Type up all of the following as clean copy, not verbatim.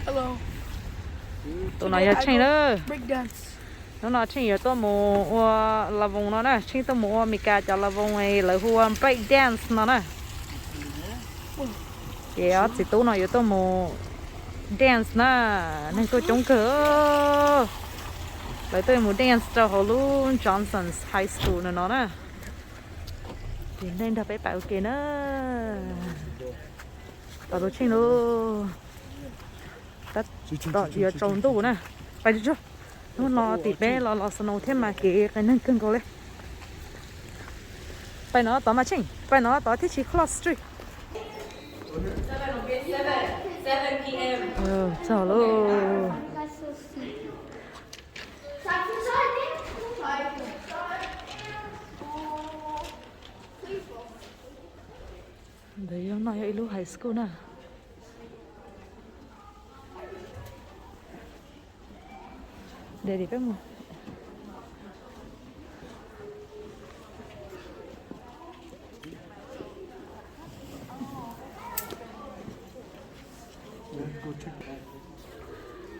Hello. Tụi nó giờ chơi đó. Break dance. Nó chơi giờ tôi mua là vùng nó nè, chơi tôi mua Mika cho là vùng này là hua break dance nó nè. Dạ, thì tụi nó giờ tôi mua dance nè, nên tôi trông cửa. Vậy tôi mua dance cho họ luôn Johnson's High School nữa nó nè. Thì nên đập bảo kìa nữa. Tao đồ chơi luôn. Tao giờ trồng đủ nè. Phải đi chưa? Nó lo tịt bé lo snow thêm mà kì cái nâng cưng cô lên. Phải nó tao mà chỉnh. Phải nó tao thích chỉ cross street. 7 p.m. Chào luôn. Đấy ông nói lúc high school nè. Để đi cái mua.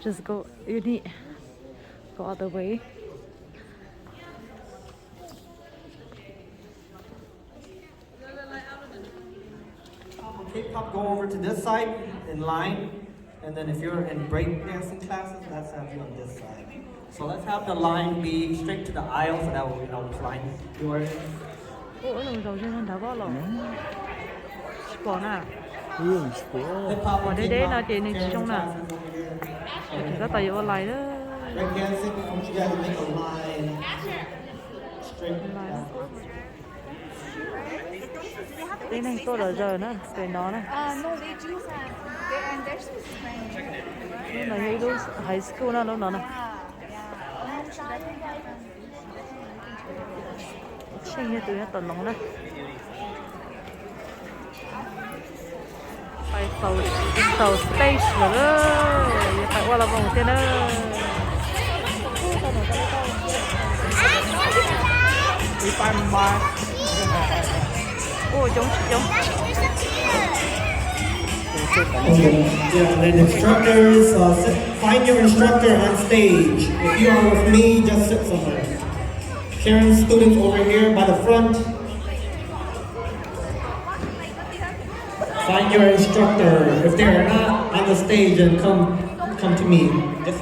Just go, you need go other way. K-pop, go over to this side in line, and then if you're in breakdancing classes, let's have you on this side. So let's have the line be straight to the aisle, so that way we know which line you are in. Ủa, đầu trên nó đã có rồi. Bỏ nè. Hip-hop Ở and đây đấy nó K-pop, chỉ nên chỉ trong nè. parents classes over here. Thì có tài liệu lại đó. Breakdancing, I want you guys to make a line straight. Cái này tôi đã giờ nữa, cái nó này. No, they do have. And they're so Spanish. Cái này hay lúc high school nó nó nè. Chơi như tụi nó tận lòng đấy. Phải tàu space rồi đó. Phải qua là vòng trên đó. We find my. Ôi giống. Yeah, then instructors, find your instructor on stage. If you are with me, just sit somewhere. Karen, students over here by the front. Find your instructor. If they are not on the stage, then come to me. Just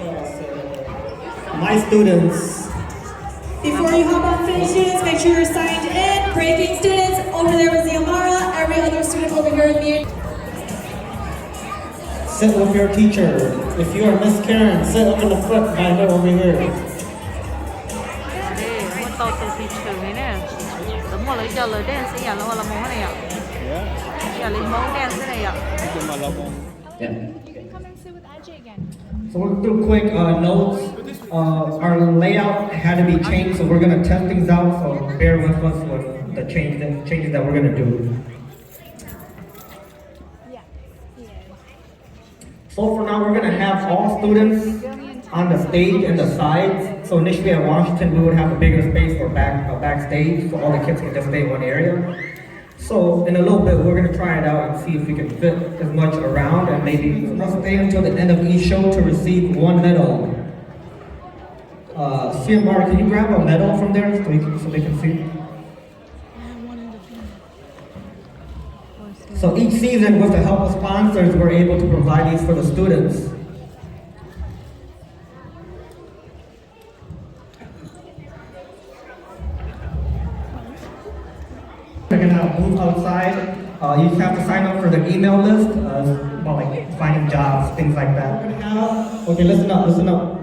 my students. Before you hop on stage, students, make sure you're signed in. Breaking students, over there with Xiomara. Every other student over here with me. Sit with your teacher. If you are Miss Karen, sit up in the front by her over here. Đây, muốn tàu từ thị trường này nè. Đúng rồi, lấy cho lời đen sẽ là một này ạ. Dạ, lấy mẫu đen thế này ạ. Yeah. You can come and sit with Ajay again. So we're gonna do quick notes. Our layout had to be changed, so we're gonna test things out. So bear with us with the changes that we're gonna do. So for now, we're gonna have all students on the stage and the sides. So initially at Washington, we would have a bigger space for backstage, so all the kids can just stay in one area. So in a little bit, we're gonna try it out and see if we can fit as much around, and maybe we'll stay until the end of each show to receive one medal. CMR, can you grab a medal from there so they can see? So each season, with the help of sponsors, we're able to provide these for the students. We're gonna move outside. You just have to sign up for the email list, about like finding jobs, things like that. Okay, listen up.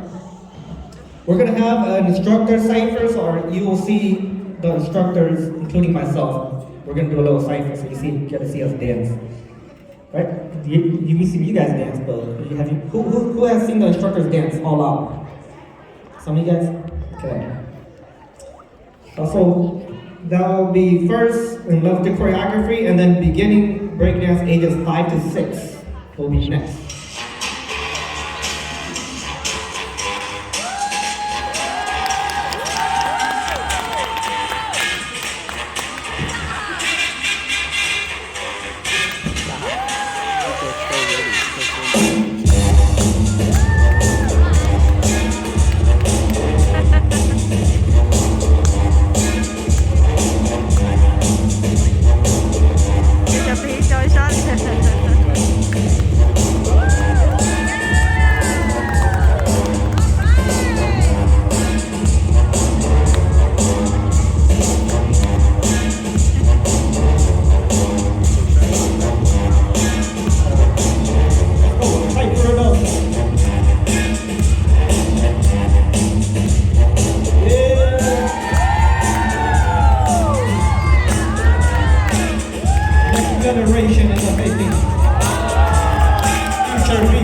We're gonna have an instructor cipher, so you will see the instructors, including myself. We're gonna do a little cipher, so you get to see us dance, right? You can see you guys dance, but who has seen the instructors dance all out? Some of you guys? Okay. So that'll be first in love to choreography, and then beginning breakdance ages 5 to 6 will be next.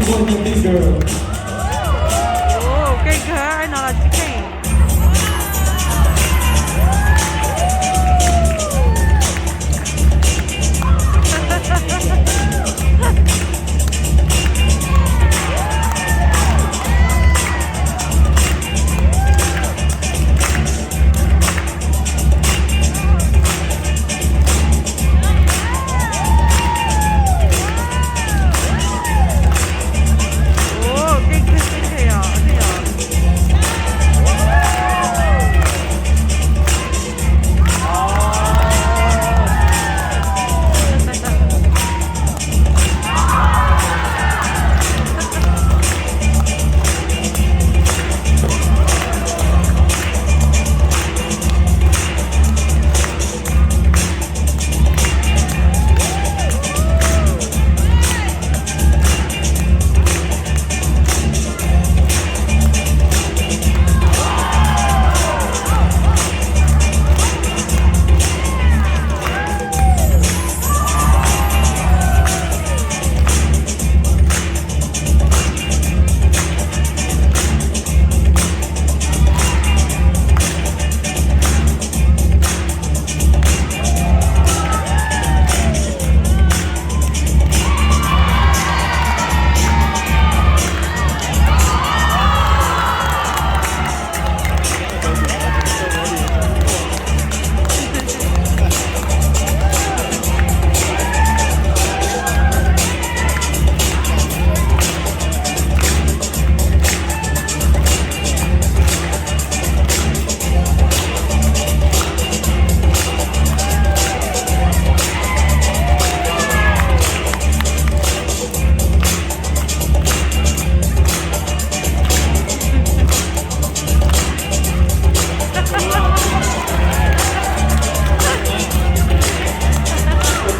for the big girl. Ồ, cây khá, ai nói là chicken. Ồ, cây khá à, thế à.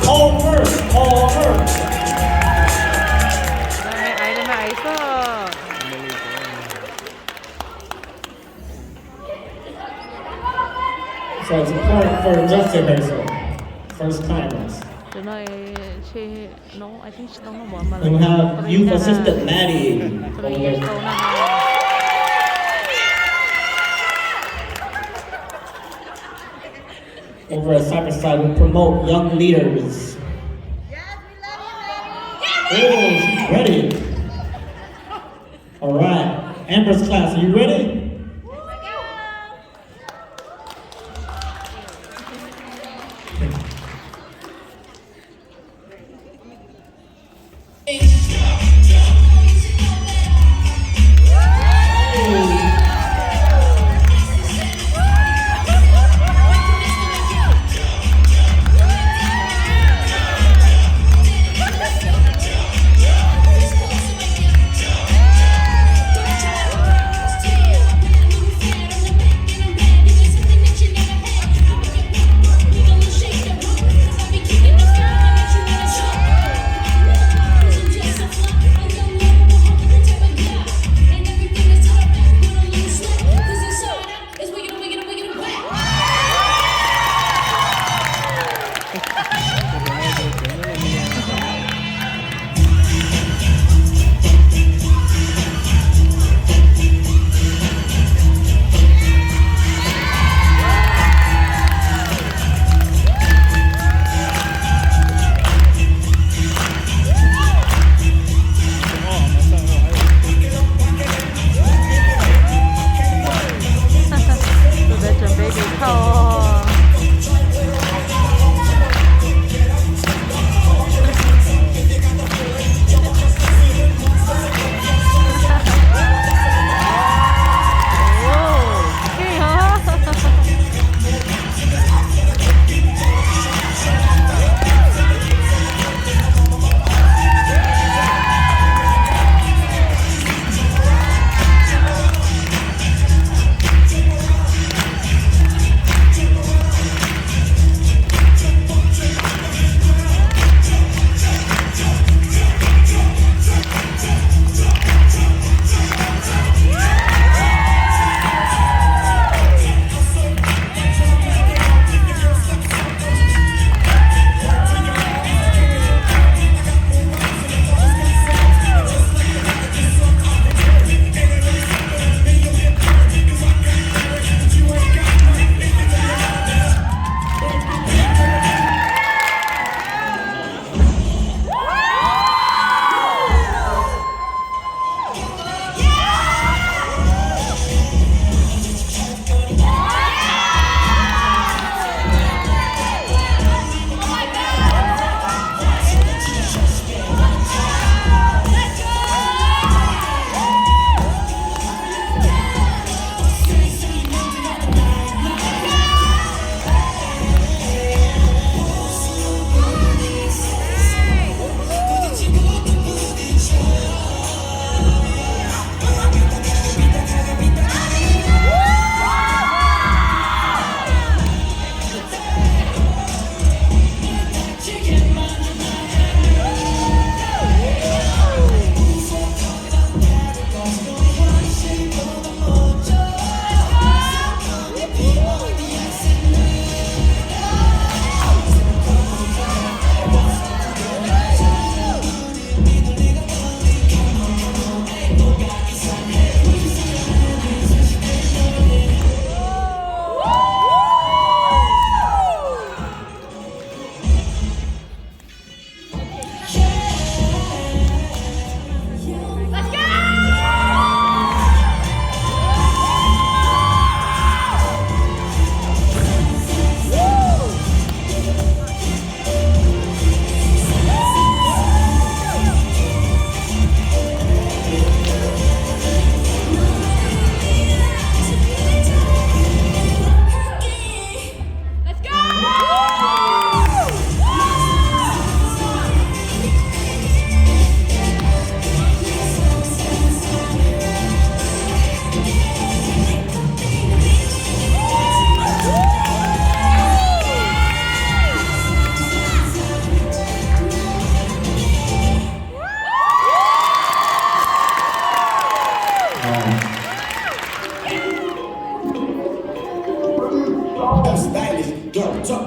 Over. Đây mẹ ấy cơ. So it's important for Justin also. First timers. Từ nơi she, no, I think she don't know what mà. And we have youth assistant Maddie. over there. Over at Cyberside, we promote young leaders. Yes, we love you, Oh, she's ready. All right, Amber's class, are you ready?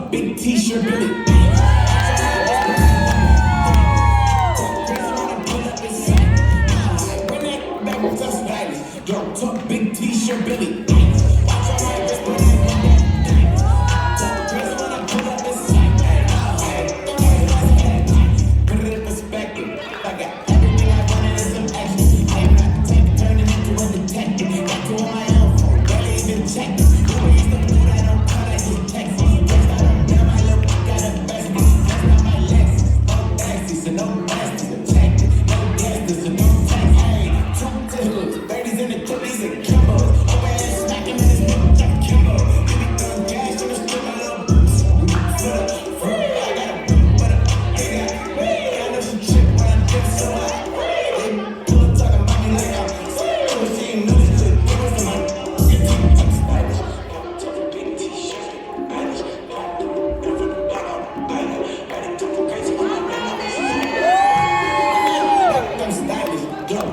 talk big t-shirt, Billy. Don't talk big t-shirt, Billy.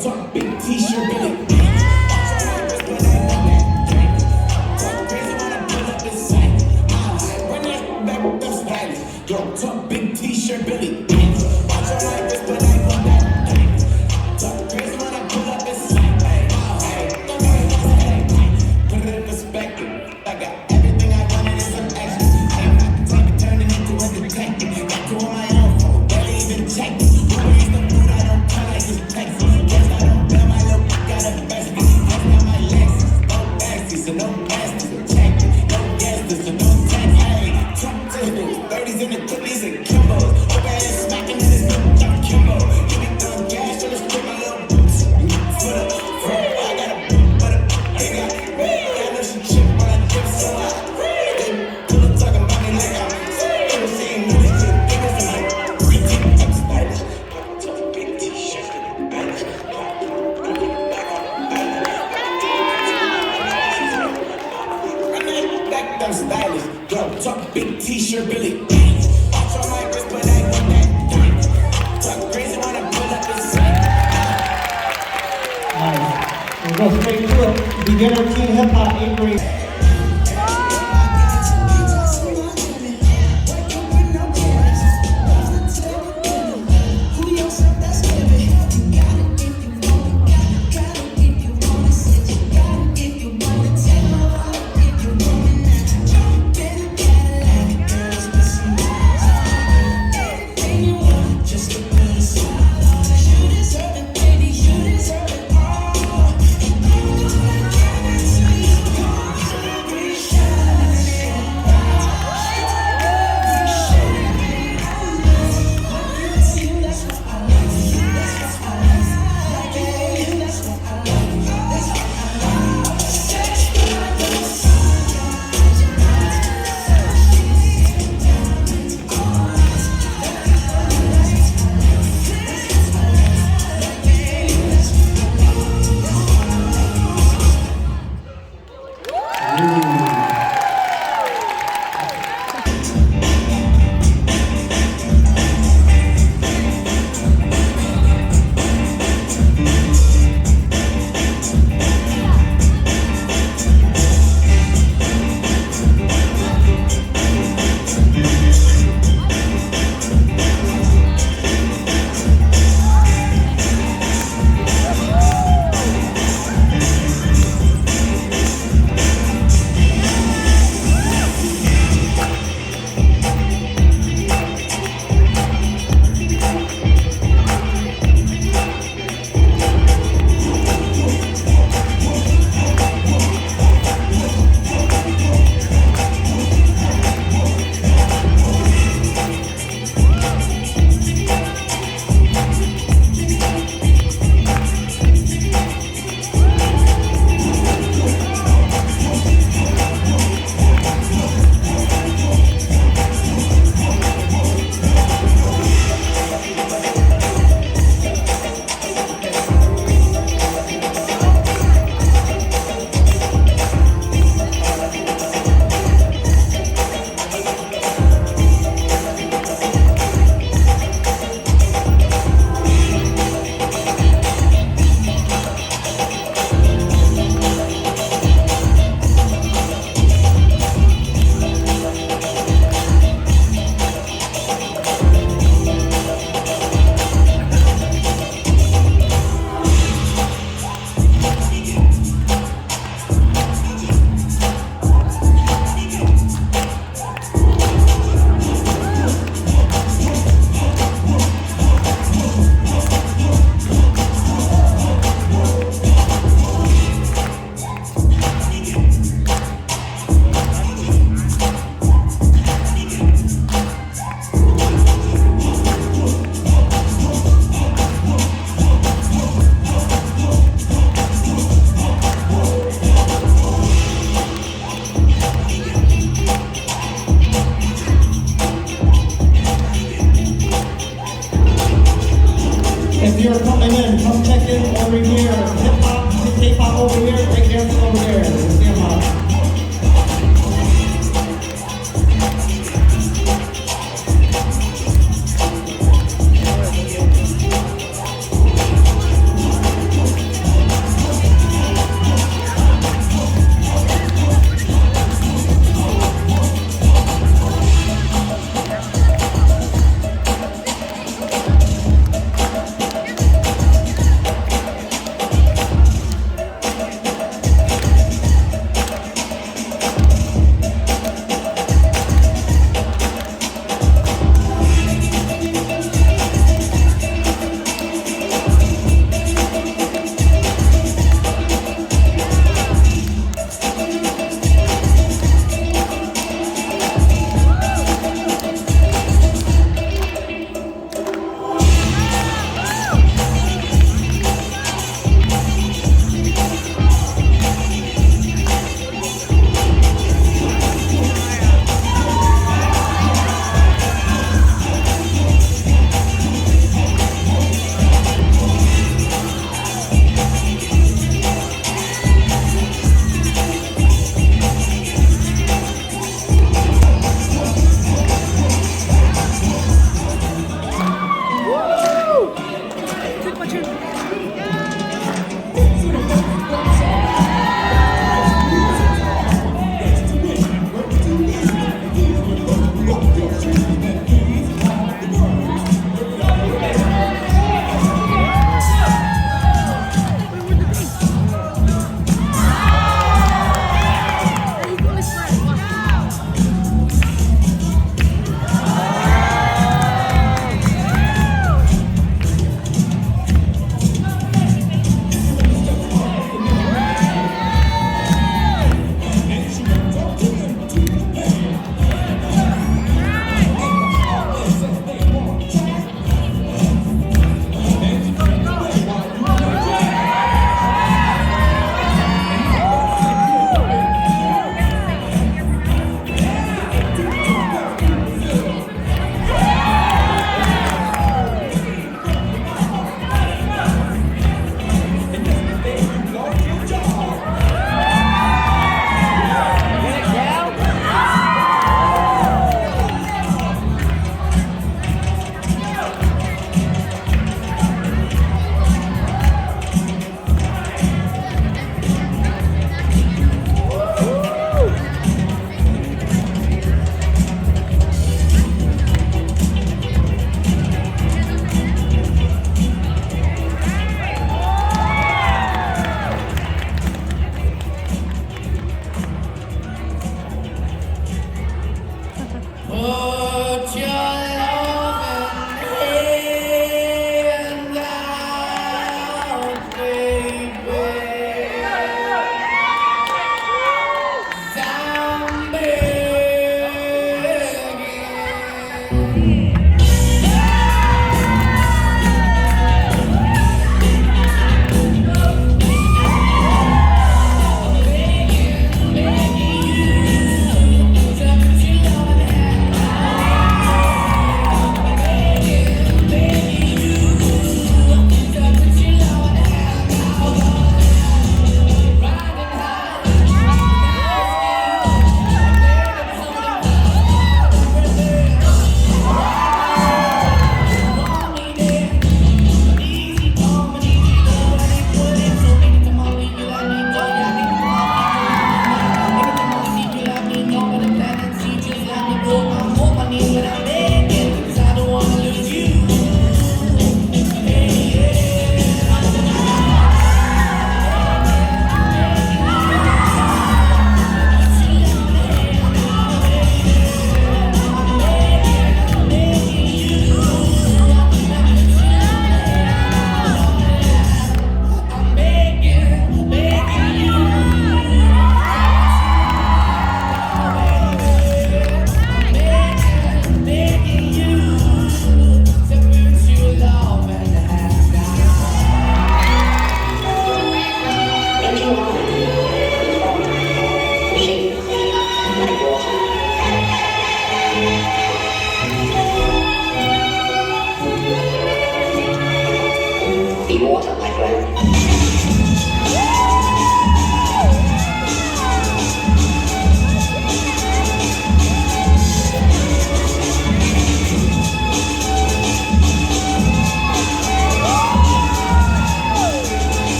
Talk big t-shirt, Billy. Don't talk big t-shirt, Billy. Watch your life, this but I want that. Talk crazy when I pull up in sight. Put it in perspective. I got everything I wanted in some action. I am not the type of turning into a detective. Got to on my own phone, barely even check it. Who is the food I don't call like this Texas? Guess I don't feel my look, got a bestie. That's not my Lexus. No backseat, so no bastards. Check it, no guesses, so no tax. Hey, Trump tickles, 30s in the cookies and Kimbos. Over here smacking in this bitch, I'm Kimbo. You be throwing gas on the strip, my little boots. For the front, I got a boot, but a they got me. I know she chip when I dip, so I they pull up talking about me like I'm never seen no shit. Give me some like I'm stylish. Talk big t-shirt, stylish. I'm stylish. Yo, talk big t-shirt, Billy. Watch on my wrist, but I want that. Talk crazy when I pull up in sight. Nice. We'll go straight to it. Beginner teen hip hop 8th grade.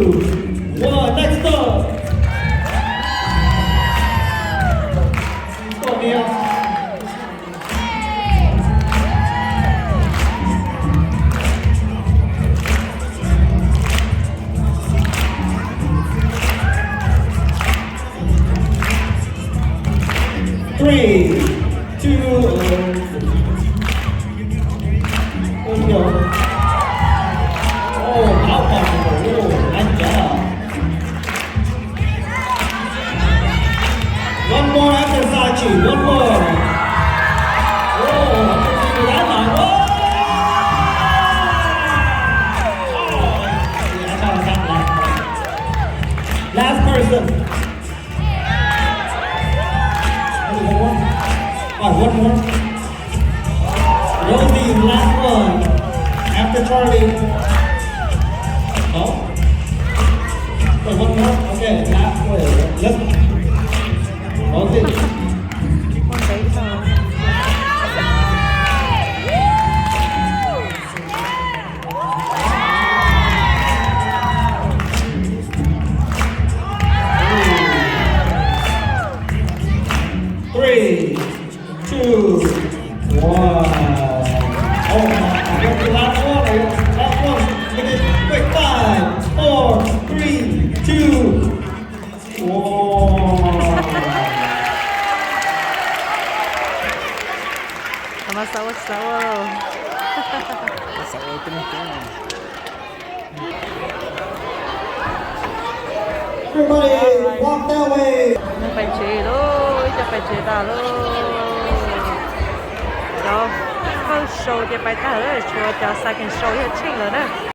1. Next up. Go, Neil. Three, two, there we go. Oh, how possible? Oh, nice job. One more after Sachi. One more. Oh, that line. Oh, yeah, I thought that last person. One more. Rosie, last one. After Charlie. No? Wait, one more? Okay, last one. Let's. Rosie. Con đấy thôi. Three, two, one. Oh, I got the last one. Last one. Make it quick. 5, 4, 3, 2, 1. Sama-sama. Everybody, walk that way. Nó phải chế thôi, cho phải chế ta luôn. Đó, first show thì phải ta rồi, cho second show thì chỉnh rồi nè.